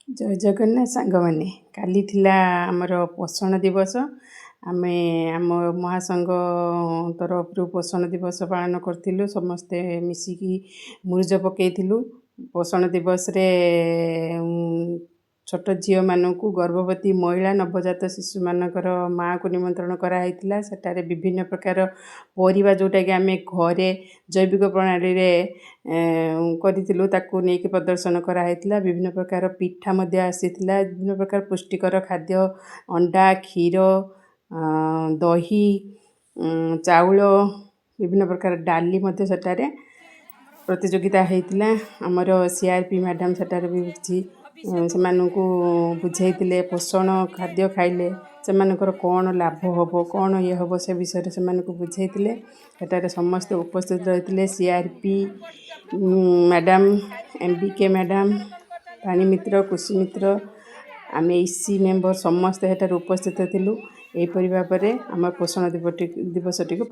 जय जगन्नाथ सांग मैंने काली थिला आमर पोषण दिवस आमे आम महासंघ तरफ पोषण दिवस पालन करूँ समस्ते मिसिकी मुरुज पकईलु पोषण दिवस रे छोट झील मानू गर्भवती महिला नवजात शिशु मानकर माँ को निमंत्रण कराइला सेटारे विभिन्न प्रकार परिबा जोटा कि आम घरे जैविक प्रणाली रे करूँ ताकू नहीं प्रदर्शन कराइला विभिन्न प्रकार पिठा आसीथिला विभिन्न प्रकार पुष्टिकर खाद्य अंडा क्षीर दही चाउल विभिन्न प्रकार डाली सेटारे प्रतियोगिता होता आमर सीआरपी मैडम सेटारे भी से बुझे पोषण खाद्य खाइले से कौन लाभ हम कौन ये हम से विषय से बुझे सेटारे समस्ते उपस्थित रही सीआरपी मैडम एमबीके मैडम पानी मित्र कृषि मित्र आम इसी मेम्बर समस्ते सेठार उपस्थित थिलु एपरि भाव में आम पोषण दिवस टी